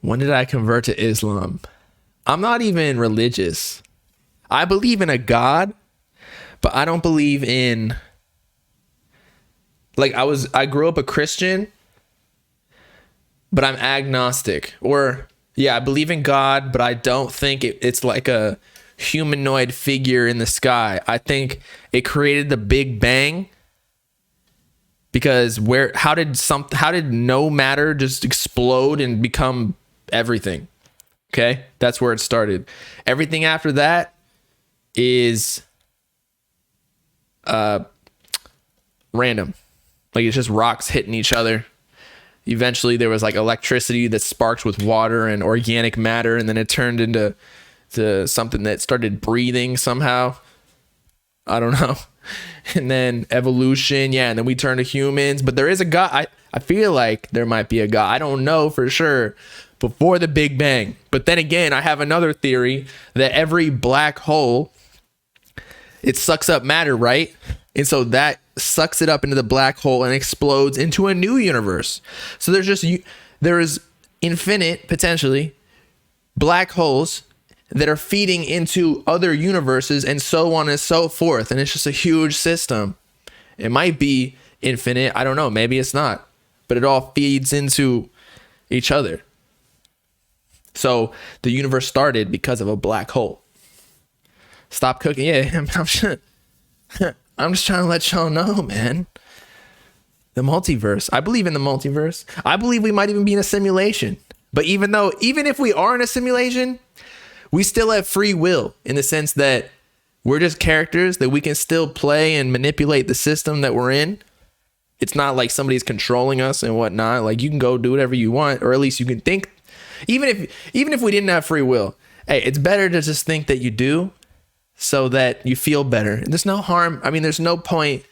When did I convert to Islam? I'm not even religious. I believe in a God, but I don't believe in, like, I grew up a Christian, but I'm agnostic. Or yeah, I believe in God, but I don't think it's like a humanoid figure in the sky. I think it created the Big Bang, because how did no matter just explode and become everything? Okay, that's where it started. Everything after that is random. Like, it's just rocks hitting each other. Eventually there was like electricity that sparked with water and organic matter, and then it turned into something that started breathing somehow. I don't know. And then evolution, yeah, and then we turned to humans. But there is a God. I feel like there might be a God. I don't know for sure, before the Big Bang. But then again, I have another theory that every black hole, it sucks up matter, right? And so that sucks it up into the black hole and explodes into a new universe. So there is infinite, potentially, black holes that are feeding into other universes, and so on and so forth. And it's just a huge system. It might be infinite. I don't know. Maybe it's not. But it all feeds into each other. So the universe started because of a black hole. Stop cooking. Yeah, I'm just trying to let y'all know, man. The multiverse. I believe in the multiverse. I believe we might even be in a simulation. But even if we are in a simulation, we still have free will, in the sense that we're just characters that we can still play and manipulate the system that we're in. It's not like somebody's controlling us and whatnot. Like, you can go do whatever you want, or at least you can think. Even if we didn't have free will, hey, it's better to just think that you do, so that you feel better. There's no harm. I mean, there's no point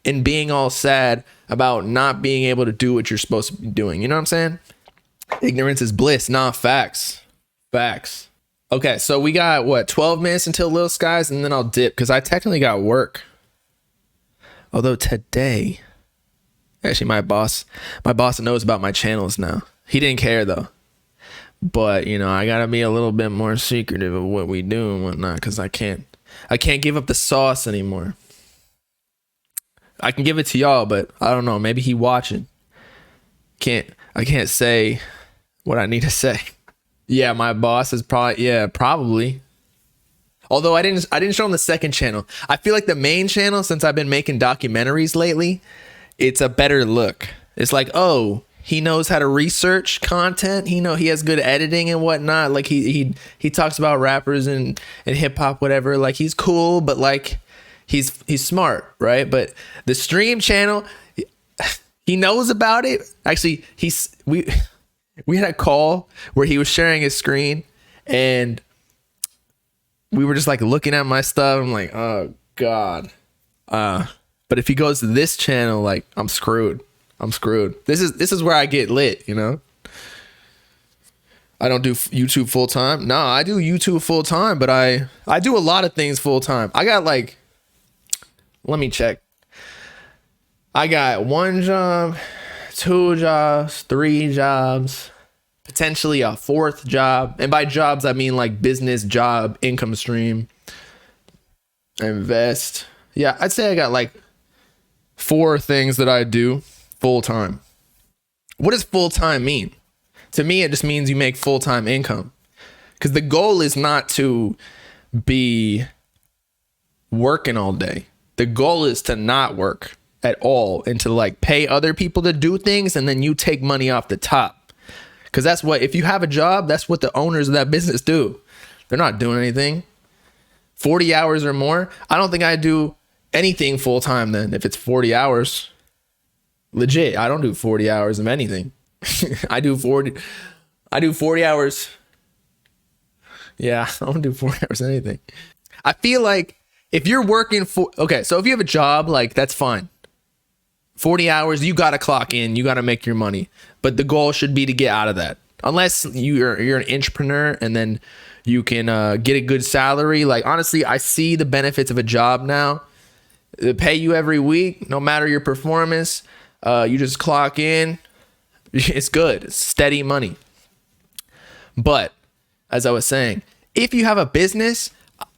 in being all sad about not being able to do what you're supposed to be doing. You know what I'm saying? Ignorance is bliss. Nah, facts. Facts. Okay, so we got 12 minutes until Lil Skies, and then I'll dip, because I technically got work. Although today, actually my boss knows about my channels now. He didn't care though. But, I gotta be a little bit more secretive of what we do and whatnot, because I can't give up the sauce anymore. I can give it to y'all, but I don't know. Maybe he watching. I can't say what I need to say. Yeah, my boss is probably. Although I didn't show him the second channel. I feel like the main channel, since I've been making documentaries lately, it's a better look. It's like, oh, he knows how to research content. He has good editing and whatnot. Like, he talks about rappers and hip hop, whatever. Like, he's cool, but like he's smart, right? But the stream channel, he knows about it. Actually, we had a call where he was sharing his screen, and we were just like looking at my stuff. I'm like, oh God. But if he goes to this channel, like, I'm screwed. This is where I get lit, I don't do YouTube full time. No, I do YouTube full time, but I do a lot of things full time. I got let me check. I got 1 job, 2 jobs, 3 jobs, potentially a 4th job. And by jobs, I mean like business job, income stream, invest. Yeah, I'd say I got like 4 things that I do full time. What does full time mean? To me, it just means you make full time income, because the goal is not to be working all day. The goal is to not work at all, and to like pay other people to do things, and then you take money off the top. Because that's what, if you have a job, that's what the owners of that business do. They're not doing anything. 40 hours or more. I don't think I do anything full time then if it's 40 hours. Legit, I don't do 40 hours of anything. I do 40 hours. Yeah, I don't do 40 hours of anything. I feel like if you're working so if you have a job, like, that's fine. 40 hours, you got to clock in, you got to make your money. But the goal should be to get out of that. Unless you're an entrepreneur, and then you can get a good salary. Like, honestly, I see the benefits of a job now. They pay you every week, no matter your performance. You just clock in, It's good. It's steady money. But as I was saying, if you have a business,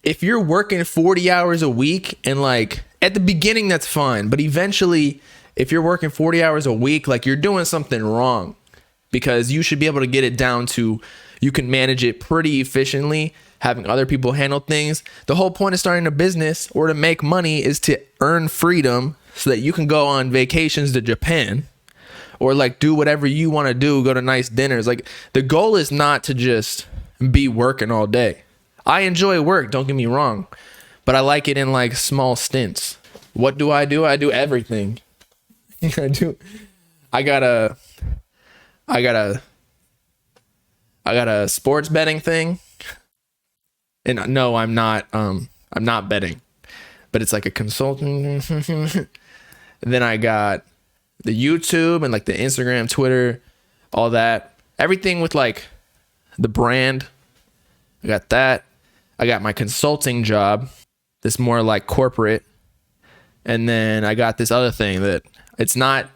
if you're working 40 hours a week and like at the beginning, that's fine. But eventually, if you're working 40 hours a week, like you're doing something wrong, because you should be able to get it down to you can manage it pretty efficiently, having other people handle things. The whole point of starting a business or to make money is to earn freedom so that you can go on vacations to Japan or like do whatever you want to do, go to nice dinners. Like the goal is not to just be working all day. I enjoy work, don't get me wrong, but I like it in like small stints. What do? I do everything. I got a sports betting thing. And no, I'm not betting, but it's like a consulting. Then I got the YouTube and like the Instagram, Twitter, all that, everything with like the brand. I got that. I got my consulting job. This more like corporate. And then I got this other thing that it's not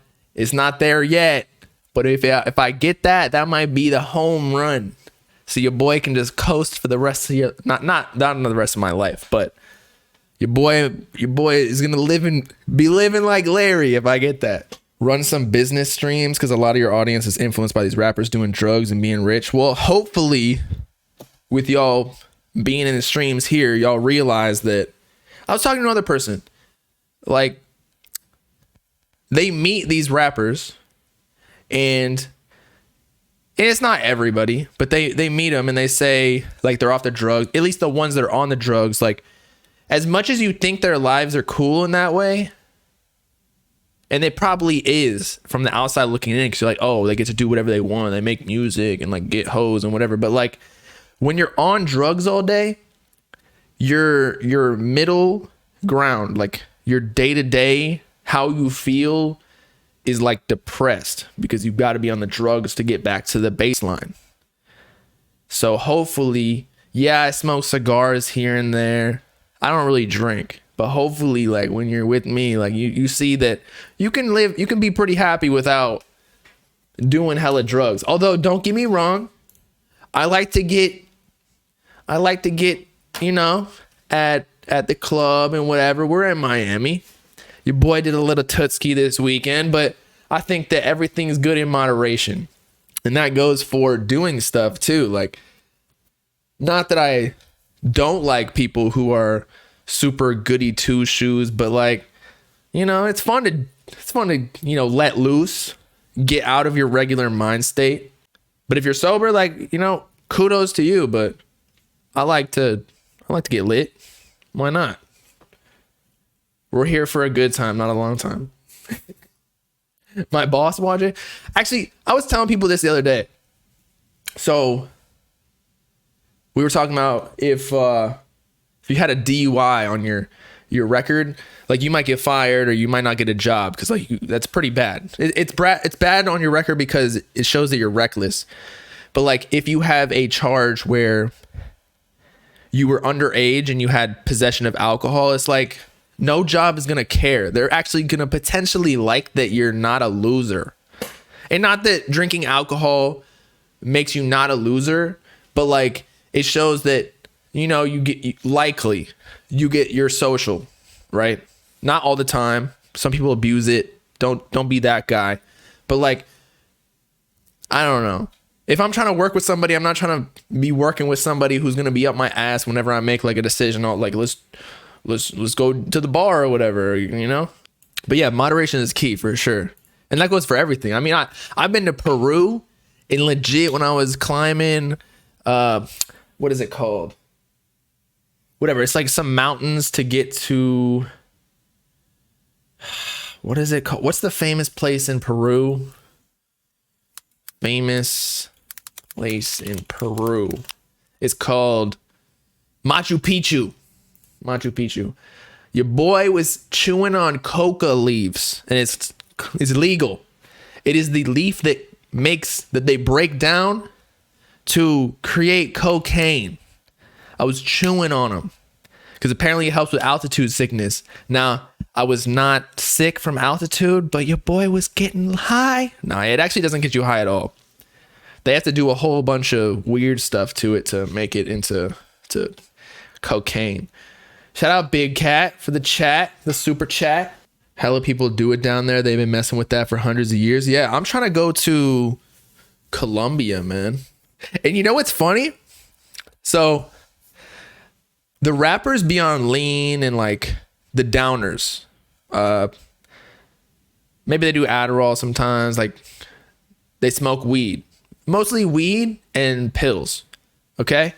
there yet, but if I get that, that might be the home run. So your boy can just coast for the rest of your not the rest of my life, but your boy is gonna be living like Larry if I get that. Run some business streams because a lot of your audience is influenced by these rappers doing drugs and being rich. Well, hopefully, with y'all being in the streams here, y'all realize that I was talking to another person. Like they meet these rappers and it's not everybody, but they meet them and they say like they're off the drugs, at least the ones that are on the drugs. Like as much as you think their lives are cool in that way, and it probably is from the outside looking in, because you're like, oh, they get to do whatever they want. They make music and like get hoes and whatever. But like when you're on drugs all day, your middle ground, like your day to day, how you feel is like depressed because you've got to be on the drugs to get back to the baseline. So hopefully, yeah, I smoke cigars here and there. I don't really drink, but hopefully like when you're with me, like you see that you can be pretty happy without doing hella drugs. Although don't get me wrong, I like to get, you know, at the club and whatever. We're in Miami. Your boy did a little Tootski this weekend, but I think that everything's good in moderation. And that goes for doing stuff too. Like, not that I don't like people who are super goody two shoes, but like, you know, it's fun to, you know, let loose, get out of your regular mind state. But if you're sober, like, you know, kudos to you, but I like to get lit. Why not? We're here for a good time, not a long time. My boss watching. Actually, I was telling people this the other day. So we were talking about if you had a DUI on your record, like you might get fired or you might not get a job because like that's pretty bad. It's bad on your record because it shows that you're reckless. But like if you have a charge where you were underage and you had possession of alcohol, it's like no job is going to care. They're actually going to potentially like that you're not a loser. And not that drinking alcohol makes you not a loser, but like it shows that, you know, you get your social, right? Not all the time. Some people abuse it. Don't be that guy. But like, I don't know. If I'm trying to work with somebody, I'm not trying to be working with somebody who's going to be up my ass whenever I make like a decision. I'll like, let's go to the bar or whatever, you know? But yeah, moderation is key for sure. And that goes for everything. I mean, I've been to Peru and legit when I was climbing, what is it called? Whatever. It's like some mountains to get to, what is it called? What's the famous place in Peru? Famous place in Peru. It's called Machu Picchu. Machu Picchu. Your boy was chewing on coca leaves, and it's legal. It is the leaf that they break down to create cocaine. I was chewing on them because apparently it helps with altitude sickness. Now, I was not sick from altitude, but your boy was getting high. No, it actually doesn't get you high at all. They have to do a whole bunch of weird stuff to it to make it into cocaine. Shout out Big Cat for the chat, the super chat. Hella people do it down there. They've been messing with that for hundreds of years. Yeah, I'm trying to go to Colombia, man. And you know what's funny? So the rappers be on lean and like the downers. Maybe they do Adderall sometimes. Like they smoke weed, mostly weed and pills. Okay.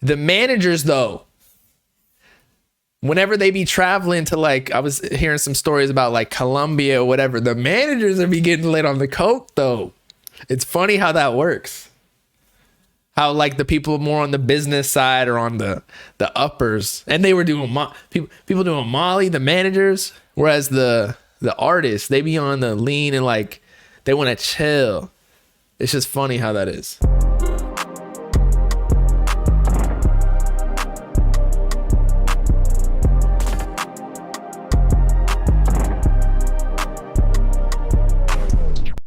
The managers though, whenever they be traveling to like, I was hearing some stories about like Colombia or whatever, the managers are be getting lit on the coke though. It's funny how that works. How like the people more on the business side or on the uppers, and they were doing people doing Molly, the managers, whereas the artists, they be on the lean and like they want to chill. It's just funny how that is.